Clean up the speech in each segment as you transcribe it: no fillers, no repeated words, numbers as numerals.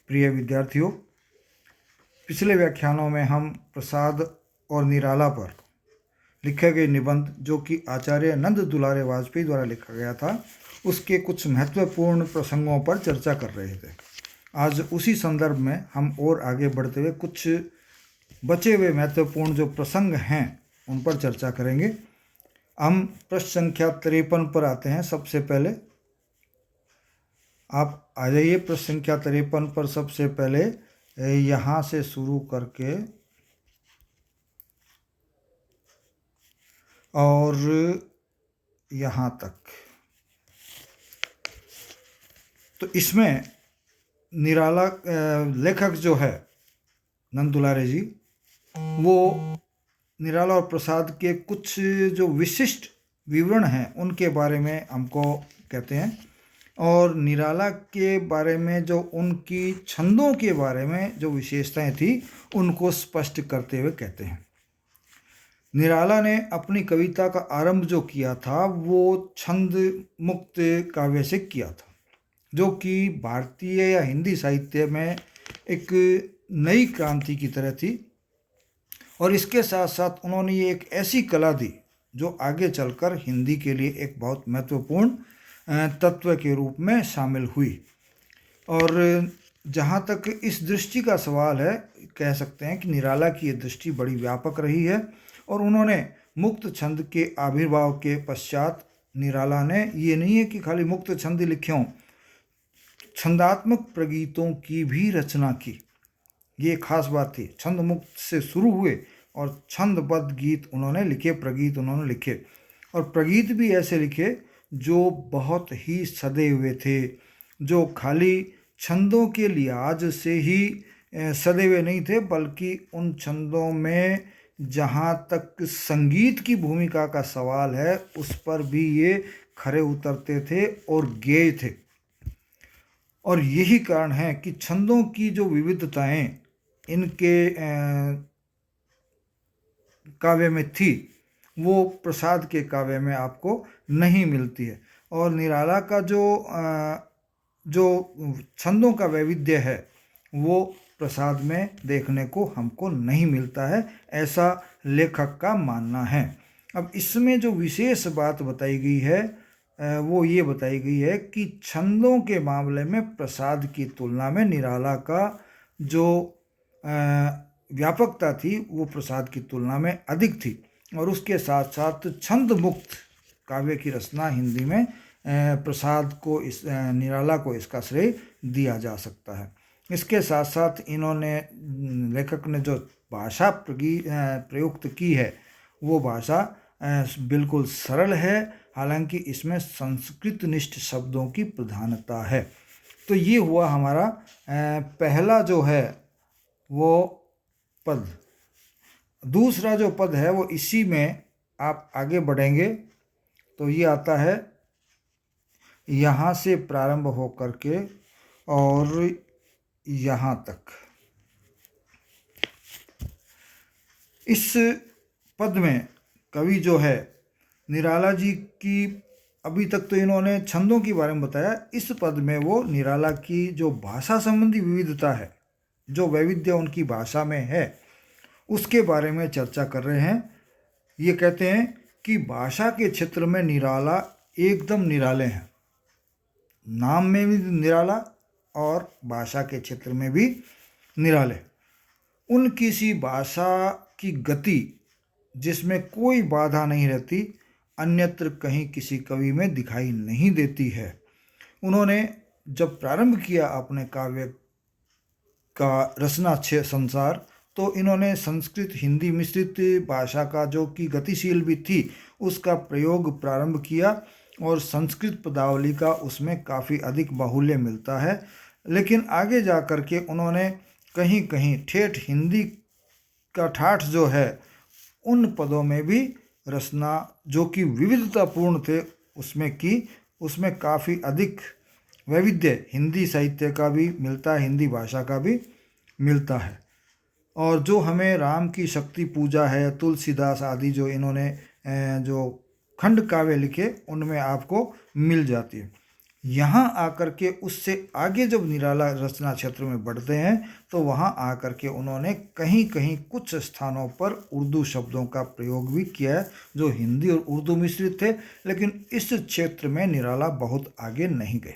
प्रिय विद्यार्थियों, पिछले व्याख्यानों में हम प्रसाद और निराला पर लिखे गए निबंध जो कि आचार्य नंद दुलारे वाजपेयी द्वारा लिखा गया था, उसके कुछ महत्वपूर्ण प्रसंगों पर चर्चा कर रहे थे। आज उसी संदर्भ में हम और आगे बढ़ते हुए कुछ बचे हुए महत्वपूर्ण जो प्रसंग हैं उन पर चर्चा करेंगे। हम पृष्ठ संख्या 53 पर आते हैं। सबसे पहले आप आ जाइए पृष्ठ संख्या 53 पर। सबसे पहले यहाँ से शुरू करके और यहाँ तक, तो इसमें निराला लेखक जो है नंद दुलारे जी, वो निराला और प्रसाद के कुछ जो विशिष्ट विवरण हैं उनके बारे में हमको कहते हैं, और निराला के बारे में जो उनकी छंदों के बारे में जो विशेषताएं थी उनको स्पष्ट करते हुए कहते हैं। निराला ने अपनी कविता का आरंभ जो किया था वो छंद मुक्त काव्य से किया था, जो कि भारतीय या हिंदी साहित्य में एक नई क्रांति की तरह थी। और इसके साथ साथ उन्होंने ये एक ऐसी कला दी जो आगे चलकर हिंदी के लिए एक बहुत महत्वपूर्ण तत्व के रूप में शामिल हुई। और जहाँ तक इस दृष्टि का सवाल है, कह सकते हैं कि निराला की ये दृष्टि बड़ी व्यापक रही है, और उन्होंने मुक्त छंद के आविर्भाव के पश्चात निराला ने ये नहीं है कि खाली मुक्त छंद लिखे हों, छंदात्मक प्रगीतों की भी रचना की। ये खास बात थी। छंद मुक्त से शुरू हुए और छंदबद्ध गीत उन्होंने लिखे, प्रगीत उन्होंने लिखे, और प्रगीत भी ऐसे लिखे जो बहुत ही सदे हुए थे, जो खाली छंदों के लिहाज से ही सदे हुए नहीं थे, बल्कि उन छंदों में जहाँ तक संगीत की भूमिका का सवाल है उस पर भी ये खरे उतरते थे और गेय थे। और यही कारण है कि छंदों की जो विविधताएं इनके काव्य में थी वो प्रसाद के काव्य में आपको नहीं मिलती है। और निराला का जो छंदों का वैविध्य है वो प्रसाद में देखने को हमको नहीं मिलता है, ऐसा लेखक का मानना है। अब इसमें जो विशेष बात बताई गई है वो ये बताई गई है कि छंदों के मामले में प्रसाद की तुलना में निराला का जो व्यापकता थी वो प्रसाद की तुलना में अधिक थी, और उसके साथ साथ छंद मुक्त काव्य की रचना हिंदी में प्रसाद को निराला को इसका श्रेय दिया जा सकता है। इसके साथ साथ इन्होंने, लेखक ने जो भाषा प्रयुक्त की है वो भाषा बिल्कुल सरल है, हालांकि इसमें संस्कृत निष्ठ शब्दों की प्रधानता है। तो ये हुआ हमारा पहला जो है वो पद। दूसरा जो पद है वो इसी में आप आगे बढ़ेंगे तो ये आता है यहाँ से प्रारंभ हो करके और यहाँ तक। इस पद में कवि जो है निराला जी की, अभी तक तो इन्होंने छंदों के बारे में बताया, इस पद में वो निराला की जो भाषा संबंधी विविधता है, जो वैविध्य उनकी भाषा में है, उसके बारे में चर्चा कर रहे हैं। ये कहते हैं कि भाषा के क्षेत्र में निराला एकदम निराले हैं, नाम में भी निराला और भाषा के क्षेत्र में भी निराले। उनकी सी भाषा की गति जिसमें कोई बाधा नहीं रहती, अन्यत्र कहीं किसी कवि में दिखाई नहीं देती है। उन्होंने जब प्रारंभ किया अपने काव्य का रचना संसार, तो इन्होंने संस्कृत हिंदी मिश्रित भाषा का जो कि गतिशील भी थी उसका प्रयोग प्रारंभ किया, और संस्कृत पदावली का उसमें काफ़ी अधिक बाहुल्य मिलता है। लेकिन आगे जा कर के उन्होंने कहीं कहीं ठेठ हिंदी का ठाठ जो है उन पदों में भी रचना जो कि विविधतापूर्ण थे उसमें की, उसमें काफ़ी अधिक वैविध्य हिंदी साहित्य का भी मिलता है, हिंदी भाषा का भी मिलता है। और जो हमें राम की शक्ति पूजा है, तुलसीदास आदि जो इन्होंने जो खंड काव्य लिखे उनमें आपको मिल जाती है। यहाँ आकर के उससे आगे जब निराला रचना क्षेत्र में बढ़ते हैं तो वहाँ आकर के उन्होंने कहीं कहीं कुछ स्थानों पर उर्दू शब्दों का प्रयोग भी किया है जो हिंदी और उर्दू मिश्रित थे, लेकिन इस क्षेत्र में निराला बहुत आगे नहीं गए।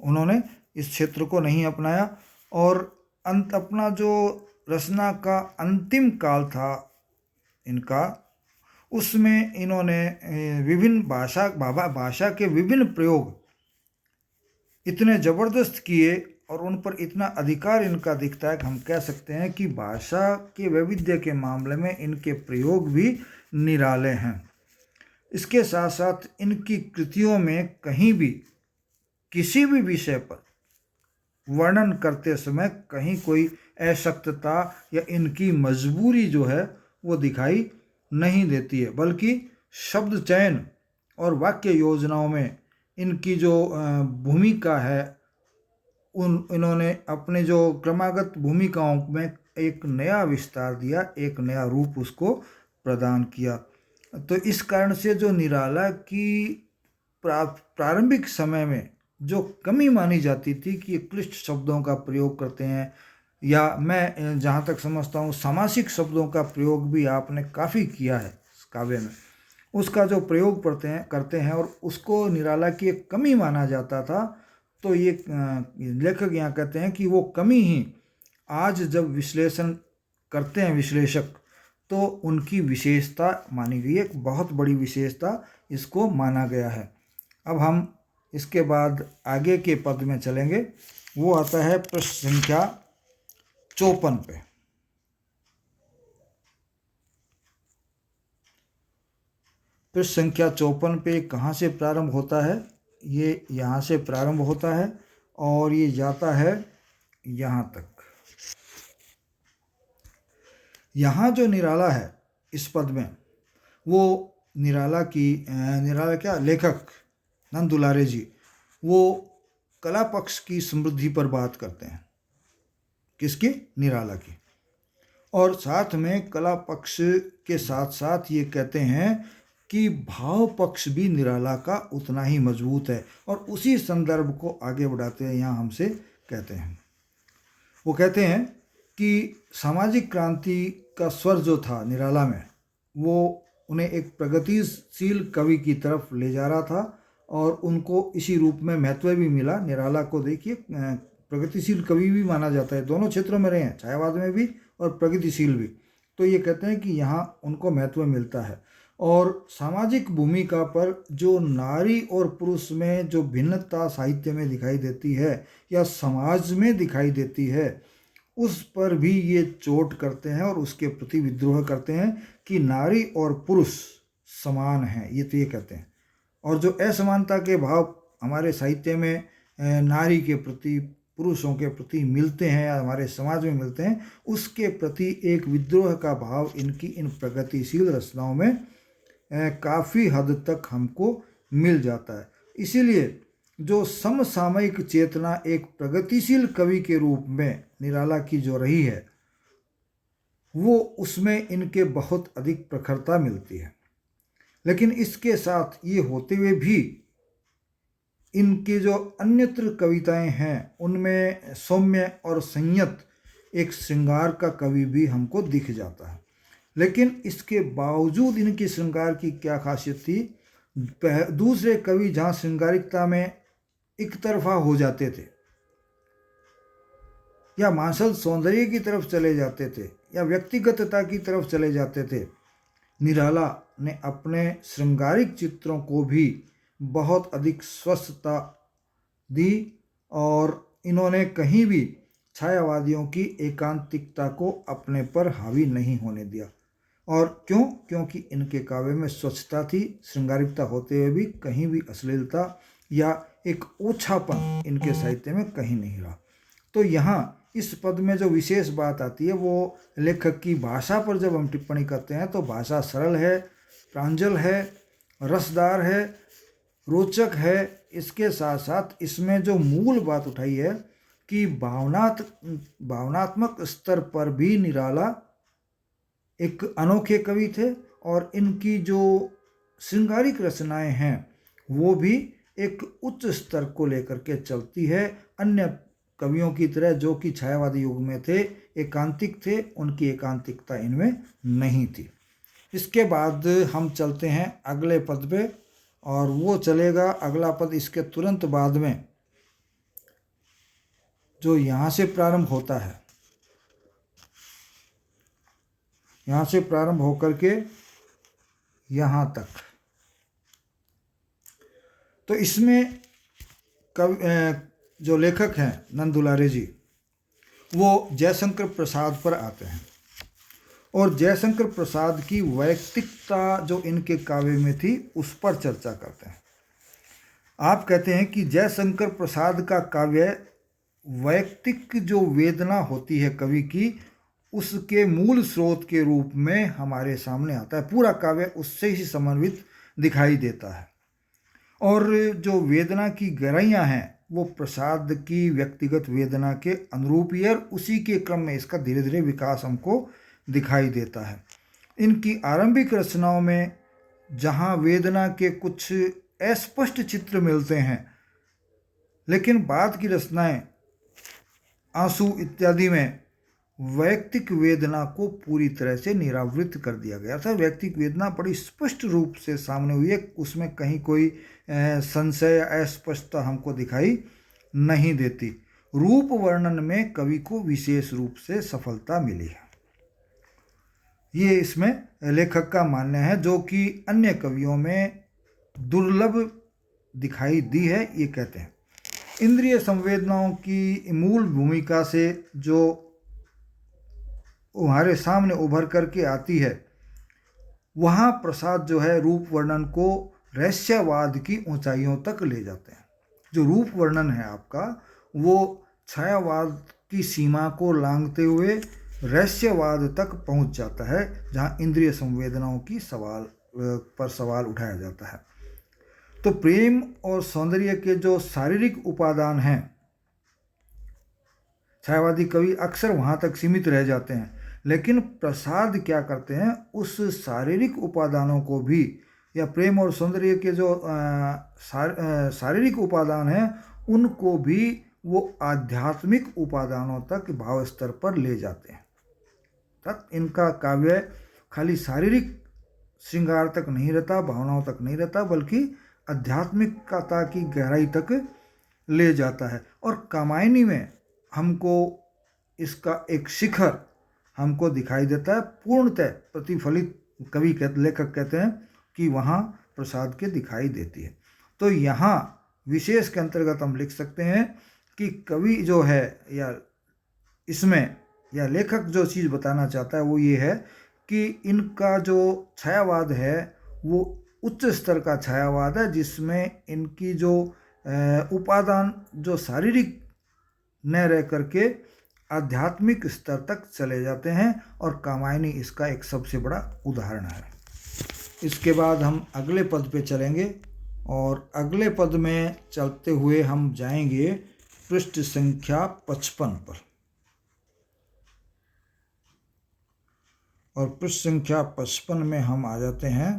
उन्होंने इस क्षेत्र को नहीं अपनाया और अपना जो रचना का अंतिम काल था इनका, उसमें इन्होंने विभिन्न भाषा के विभिन्न प्रयोग इतने ज़बरदस्त किए और उन पर इतना अधिकार इनका दिखता है कि हम कह सकते हैं कि भाषा के वैविध्य के मामले में इनके प्रयोग भी निराले हैं। इसके साथ साथ इनकी कृतियों में कहीं भी किसी भी विषय पर वर्णन करते समय कहीं कोई अशक्तता या इनकी मजबूरी जो है वो दिखाई नहीं देती है, बल्कि शब्द चयन और वाक्य योजनाओं में इनकी जो भूमिका है इन्होंने अपने जो क्रमागत भूमिकाओं में एक नया विस्तार दिया, एक नया रूप उसको प्रदान किया। तो इस कारण से जो निराला की प्रारंभिक समय में जो कमी मानी जाती थी कि क्लिष्ट शब्दों का प्रयोग करते हैं, या मैं जहाँ तक समझता हूँ सामासिक शब्दों का प्रयोग भी आपने काफ़ी किया है इस काव्य में, उसका जो प्रयोग करते हैं और उसको निराला की एक कमी माना जाता था। तो ये लेखक यहाँ कहते हैं कि वो कमी ही आज जब विश्लेषण करते हैं विश्लेषक तो उनकी विशेषता मानी गई, एक बहुत बड़ी विशेषता इसको माना गया है। अब हम इसके बाद आगे के पद में चलेंगे, वो आता है प्रश्न संख्या 54 पे। प्रश्न संख्या 54 पे कहाँ से प्रारंभ होता है? ये यहाँ से प्रारंभ होता है और ये जाता है यहाँ तक। यहाँ जो निराला है इस पद में, वो निराला क्या लेखक नंद दुलारे जी वो कला पक्ष की समृद्धि पर बात करते हैं। किसकी? निराला की। और साथ में कला पक्ष के साथ साथ ये कहते हैं कि भाव पक्ष भी निराला का उतना ही मजबूत है, और उसी संदर्भ को आगे बढ़ाते हैं यहाँ हमसे कहते हैं। वो कहते हैं कि सामाजिक क्रांति का स्वर जो था निराला में, वो उन्हें एक प्रगतिशील कवि की तरफ ले जा रहा था और उनको इसी रूप में महत्व भी मिला। निराला को देखिए प्रगतिशील कवि भी माना जाता है, दोनों क्षेत्रों में रहे हैं, छायावाद में भी और प्रगतिशील भी। तो ये कहते हैं कि यहाँ उनको महत्व मिलता है। और सामाजिक भूमिका पर जो नारी और पुरुष में जो भिन्नता साहित्य में दिखाई देती है या समाज में दिखाई देती है, उस पर भी ये चोट करते हैं और उसके प्रति विद्रोह करते हैं कि नारी और पुरुष समान हैं, ये तो ये कहते हैं। और जो असमानता के भाव हमारे साहित्य में नारी के प्रति पुरुषों के प्रति मिलते हैं या हमारे समाज में मिलते हैं, उसके प्रति एक विद्रोह का भाव इनकी इन प्रगतिशील रचनाओं में काफ़ी हद तक हमको मिल जाता है। इसीलिए जो समसामयिक चेतना एक प्रगतिशील कवि के रूप में निराला की जो रही है, वो उसमें इनके बहुत अधिक प्रखरता मिलती है। लेकिन इसके साथ ये होते हुए भी इनके जो अन्यत्र कविताएं हैं उनमें सौम्य और संयत एक श्रृंगार का कवि भी हमको दिख जाता है। लेकिन इसके बावजूद इनकी श्रृंगार की क्या खासियत थी? दूसरे कवि जहाँ श्रृंगारिकता में एक तरफा हो जाते थे या मांसल सौंदर्य की तरफ चले जाते थे या व्यक्तिगतता की तरफ चले जाते थे, निराला ने अपने श्रृंगारिक चित्रों को भी बहुत अधिक स्वस्थता दी और इन्होंने कहीं भी छायावादियों की एकांतिकता को अपने पर हावी नहीं होने दिया। और क्यों? क्योंकि इनके काव्य में स्वच्छता थी, श्रृंगारिकता होते हुए भी कहीं भी अश्लीलता या एक ओछापन इनके साहित्य में कहीं नहीं रहा। तो यहाँ इस पद में जो विशेष बात आती है वो लेखक की भाषा पर जब हम टिप्पणी करते हैं तो भाषा सरल है, प्रांजल है, रसदार है, रोचक है। इसके साथ साथ इसमें जो मूल बात उठाई है कि भावनात्मक स्तर पर भी निराला एक अनोखे कवि थे और इनकी जो श्रृंगारिक रचनाएं हैं वो भी एक उच्च स्तर को लेकर के चलती है। अन्य कवियों की तरह जो कि छायावादी युग में थे, एकांतिक थे, उनकी एकांतिकता इनमें नहीं थी। इसके बाद हम चलते हैं अगले पद पे, और वो चलेगा अगला पद इसके तुरंत बाद में, जो यहाँ से प्रारंभ होता है, यहाँ से प्रारंभ होकर के यहाँ तक। तो इसमें जो लेखक हैं नंद दुलारे जी, वो जयशंकर प्रसाद पर आते हैं, और जयशंकर प्रसाद की वैयक्तिकता जो इनके काव्य में थी उस पर चर्चा करते हैं। आप कहते हैं कि जयशंकर प्रसाद का काव्य वैयक्तिक जो वेदना होती है कवि की, उसके मूल स्रोत के रूप में हमारे सामने आता है। पूरा काव्य उससे ही समन्वित दिखाई देता है, और जो वेदना की गहराइयाँ हैं वो प्रसाद की व्यक्तिगत वेदना के अनुरूप ही है, और उसी के क्रम में इसका धीरे धीरे विकास हमको दिखाई देता है। इनकी आरंभिक रचनाओं में जहाँ वेदना के कुछ अस्पष्ट चित्र मिलते हैं, लेकिन बाद की रचनाएं आंसू इत्यादि में वैयक्तिक वेदना को पूरी तरह से निरावृत कर दिया गया था। वैयक्तिक वेदना बड़ी स्पष्ट रूप से सामने हुई है, उसमें कहीं कोई संशय या अस्पष्टता हमको दिखाई नहीं देती। रूप वर्णन में कवि को विशेष रूप से सफलता मिली है, ये इसमें लेखक का मानना है, जो कि अन्य कवियों में दुर्लभ दिखाई दी है। ये कहते हैं इंद्रिय संवेदनाओं की मूल भूमिका से जो हमारे सामने उभर करके आती है, वहाँ प्रसाद जो है रूप वर्णन को रहस्यवाद की ऊंचाइयों तक ले जाते हैं। जो रूप वर्णन है आपका, वो छायावाद की सीमा को लांघते हुए रहस्यवाद तक पहुँच जाता है, जहाँ इंद्रिय संवेदनाओं की सवाल उठाया जाता है। तो प्रेम और सौंदर्य के जो शारीरिक उपादान हैं, छायावादी कवि अक्सर वहाँ तक सीमित रह जाते हैं, लेकिन प्रसाद क्या करते हैं, उस शारीरिक उपादानों को भी, या प्रेम और सौंदर्य के जो शारीरिक उपादान हैं उनको भी वो आध्यात्मिक उपादानों तक भाव स्तर पर ले जाते हैं। तब इनका काव्य खाली शारीरिक श्रृंगार तक नहीं रहता, भावनाओं तक नहीं रहता, बल्कि आध्यात्मिकता की गहराई तक ले जाता है। और कामायनी में हमको इसका एक शिखर हमको दिखाई देता है, पूर्णतः प्रतिफलित कवि लेखक कहते हैं कि वहाँ प्रसाद के दिखाई देती है। तो यहाँ विशेष के अंतर्गत हम लिख सकते हैं कि कवि जो है, या इसमें या लेखक जो चीज़ बताना चाहता है वो ये है कि इनका जो छायावाद है वो उच्च स्तर का छायावाद है, जिसमें इनकी जो उपादान जो शारीरिक न रह करके आध्यात्मिक स्तर तक चले जाते हैं, और कामायनी इसका एक सबसे बड़ा उदाहरण है। इसके बाद हम अगले पद पे चलेंगे, और अगले पद में चलते हुए हम जाएंगे पृष्ठ संख्या 55 पर, और पृष्ठ संख्या 55 में हम आ जाते हैं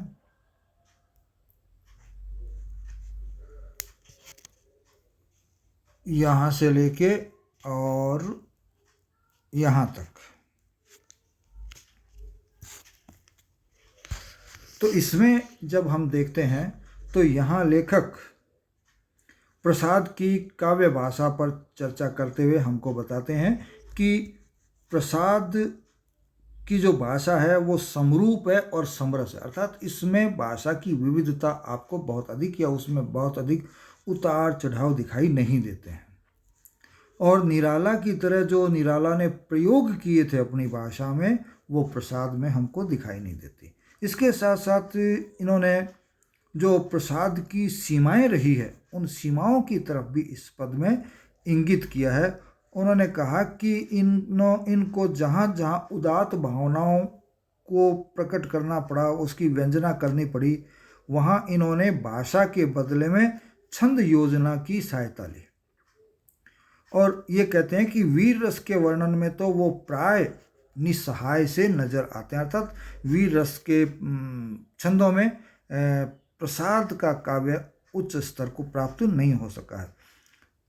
यहाँ से लेके और यहाँ तक। तो इसमें जब हम देखते हैं तो यहाँ लेखक प्रसाद की काव्य भाषा पर चर्चा करते हुए हमको बताते हैं कि प्रसाद की जो भाषा है वो समरूप है और समरस है, अर्थात इसमें भाषा की विविधता आपको बहुत अधिक, या उसमें बहुत अधिक उतार चढ़ाव दिखाई नहीं देते हैं। और निराला की तरह जो निराला ने प्रयोग किए थे अपनी भाषा में, वो प्रसाद में हमको दिखाई नहीं देती। इसके साथ साथ इन्होंने जो प्रसाद की सीमाएं रही है, उन सीमाओं की तरफ भी इस पद में इंगित किया है। उन्होंने कहा कि इनको जहाँ जहाँ उदात्त भावनाओं को प्रकट करना पड़ा, उसकी व्यंजना करनी पड़ी, वहाँ इन्होंने भाषा के बदले में छंद योजना की सहायता ली। और ये कहते हैं कि वीर रस के वर्णन में तो वो प्राय निस्सहाय से नजर आते हैं, अर्थात वीर रस के छंदों में प्रसाद का काव्य उच्च स्तर को प्राप्त नहीं हो सका है।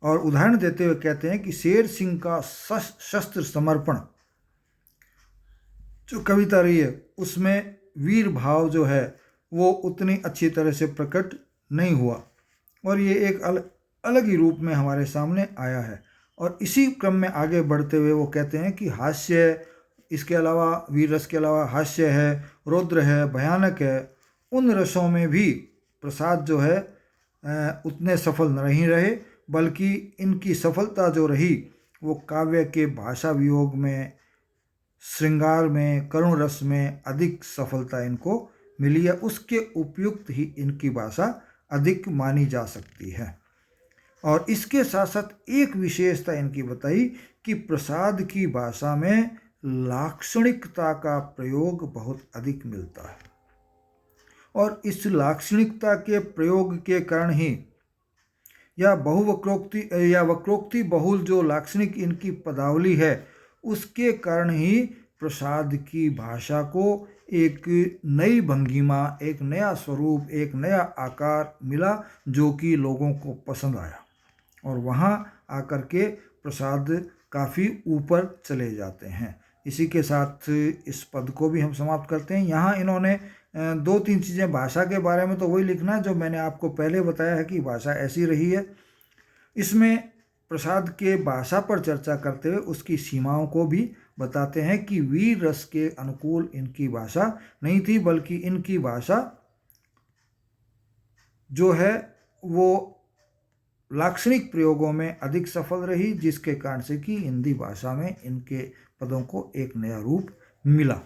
और उदाहरण देते हुए कहते हैं कि शेर सिंह का शस्त्र समर्पण जो कविता रही है उसमें वीर भाव जो है वो उतनी अच्छी तरह से प्रकट नहीं हुआ, और ये एक अलग ही रूप में हमारे सामने आया है। और इसी क्रम में आगे बढ़ते हुए वो कहते हैं कि हास्य, इसके अलावा वीर रस के अलावा हास्य है, रौद्र है, भयानक है, उन रसों में भी प्रसाद जो है उतने सफल नहीं रहे, बल्कि इनकी सफलता जो रही वो काव्य के भाषा वियोग में, श्रृंगार में, करुण रस में अधिक सफलता इनको मिली है। उसके उपयुक्त ही इनकी भाषा अधिक मानी जा सकती है। और इसके साथ साथ एक विशेषता इनकी बताई कि प्रसाद की भाषा में लाक्षणिकता का प्रयोग बहुत अधिक मिलता है, और इस लाक्षणिकता के प्रयोग के कारण ही या वक्रोक्ति बहुल जो लाक्षणिक इनकी पदावली है उसके कारण ही प्रसाद की भाषा को एक नई भंगिमा, एक नया स्वरूप, एक नया आकार मिला जो कि लोगों को पसंद आया, और वहाँ आकर के प्रसाद काफ़ी ऊपर चले जाते हैं। इसी के साथ इस पद को भी हम समाप्त करते हैं। यहाँ इन्होंने दो तीन चीज़ें भाषा के बारे में तो वही लिखना है जो मैंने आपको पहले बताया है कि भाषा ऐसी रही है। इसमें प्रसाद के भाषा पर चर्चा करते हुए उसकी सीमाओं को भी बताते हैं कि वीर रस के अनुकूल इनकी भाषा नहीं थी, बल्कि इनकी भाषा जो है वो लाक्षणिक प्रयोगों में अधिक सफल रही, जिसके कारण से कि हिंदी भाषा में इनके पदों को एक नया रूप मिला।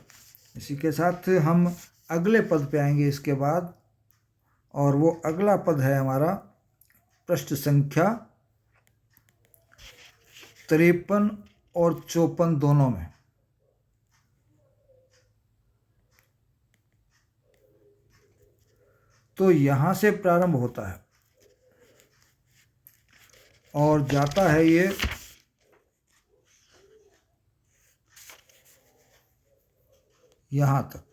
इसी के साथ हम अगले पद पे आएंगे इसके बाद, और वो अगला पद है हमारा पृष्ठ संख्या 53 और 54 दोनों में। तो यहाँ से प्रारंभ होता है और जाता है ये यहाँ तक।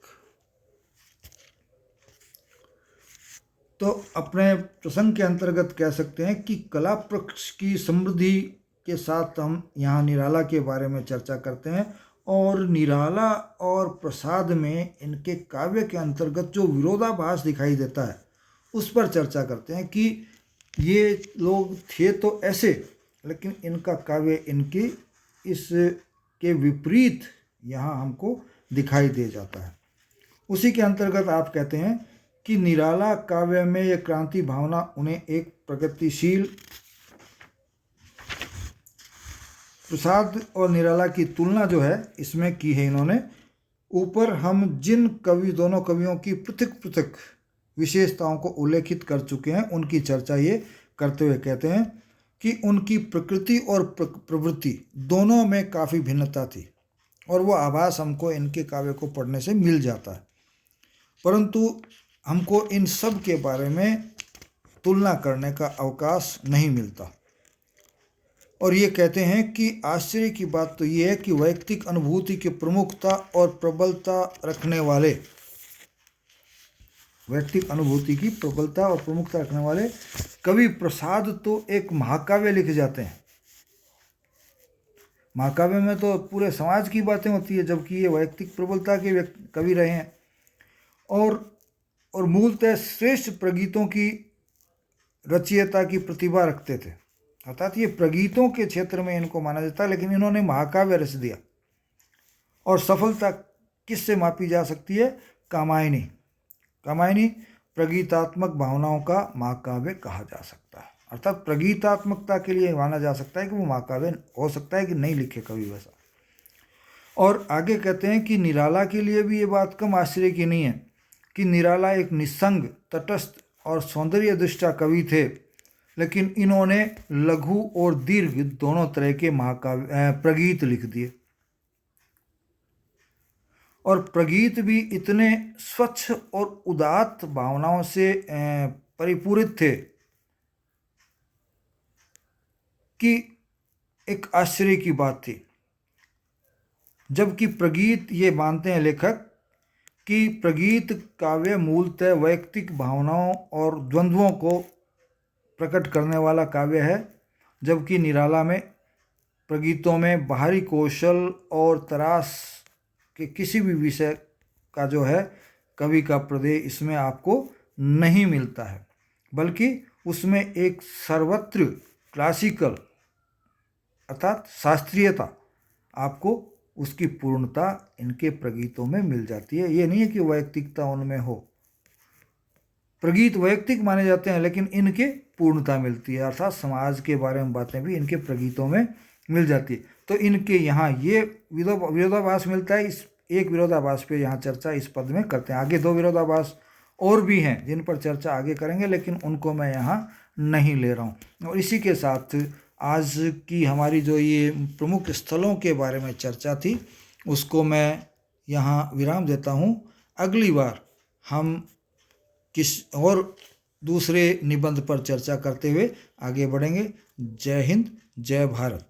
तो अपने प्रसंग के अंतर्गत कह सकते हैं कि कला पक्ष की समृद्धि के साथ हम यहाँ निराला के बारे में चर्चा करते हैं, और निराला और प्रसाद में इनके काव्य के अंतर्गत जो विरोधाभास दिखाई देता है उस पर चर्चा करते हैं कि ये लोग थे तो ऐसे, लेकिन इनका काव्य इनकी इस के विपरीत यहाँ हमको दिखाई दे जाता है। उसी के अंतर्गत आप कहते हैं कि निराला काव्य में यह क्रांति भावना उन्हें एक प्रगतिशील, प्रसाद और निराला की तुलना जो है इसमें की है इन्होंने। ऊपर हम जिन दोनों कवियों की पृथक पृथक विशेषताओं को उल्लेखित कर चुके हैं उनकी चर्चा ये करते हुए कहते हैं कि उनकी प्रकृति और प्रवृत्ति दोनों में काफ़ी भिन्नता थी, और वो आभास हमको इनके काव्य को पढ़ने से मिल जाता है, परंतु हमको इन सब के बारे में तुलना करने का अवकाश नहीं मिलता। और ये कहते हैं कि आश्चर्य की बात तो ये है कि वैयक्तिक अनुभूति की प्रमुखता और प्रबलता रखने वाले, वैयक्तिक अनुभूति की प्रबलता और प्रमुखता रखने वाले कवि प्रसाद तो एक महाकाव्य लिख जाते हैं। महाकाव्य में तो पूरे समाज की बातें होती है, जबकि ये वैयक्तिक प्रबलता के कवि रहे हैं, और मूलतः श्रेष्ठ प्रगीतों की रचयिता की प्रतिभा रखते थे, अर्थात ये प्रगीतों के क्षेत्र में इनको माना जाता है। लेकिन इन्होंने महाकाव्य रच दिया, और सफलता किससे मापी जा सकती है? कामायनी। कामायनी प्रगीतात्मक भावनाओं का महाकाव्य कहा जा सकता है, अर्थात प्रगीतात्मकता के लिए माना जा सकता है कि वो महाकाव्य हो सकता है कि नहीं लिखे कवि वैसा। और आगे कहते हैं कि निराला के लिए भी ये बात कम आश्चर्य की नहीं है कि निराला एक निस्संग, तटस्थ और सौंदर्य दृष्टा कवि थे, लेकिन इन्होंने लघु और दीर्घ दोनों तरह के महाकाव्य प्रगीत लिख दिए, और प्रगीत भी इतने स्वच्छ और उदात्त भावनाओं से परिपूरित थे कि एक आश्चर्य की बात थी। जबकि प्रगीत, ये मानते हैं लेखक कि प्रगीत काव्य मूलतः वैयक्तिक भावनाओं और द्वंद्वों को प्रकट करने वाला काव्य है, जबकि निराला में प्रगीतों में बाहरी कौशल और तरास के किसी भी विषय का जो है कवि का प्रदेय इसमें आपको नहीं मिलता है, बल्कि उसमें एक सर्वत्र क्लासिकल अर्थात शास्त्रीयता आपको उसकी पूर्णता इनके प्रगीतों में मिल जाती है। ये नहीं है कि वैयक्तिकता उनमें हो, प्रगीत वैयक्तिक माने जाते हैं लेकिन इनके पूर्णता मिलती है, अर्थात समाज के बारे में बातें भी इनके प्रगीतों में मिल जाती है। तो इनके यहाँ ये विरोधाभास मिलता है। इस एक विरोधाभास पे यहाँ चर्चा इस पद में करते हैं। आगे 2 विरोधाभास और भी हैं जिन पर चर्चा आगे करेंगे, लेकिन उनको मैं यहाँ नहीं ले रहा हूँ। और इसी के साथ आज की हमारी जो ये प्रमुख स्थलों के बारे में चर्चा थी उसको मैं यहाँ विराम देता हूँ। अगली बार हम किस और दूसरे निबंध पर चर्चा करते हुए आगे बढ़ेंगे। जय हिंद, जय भारत।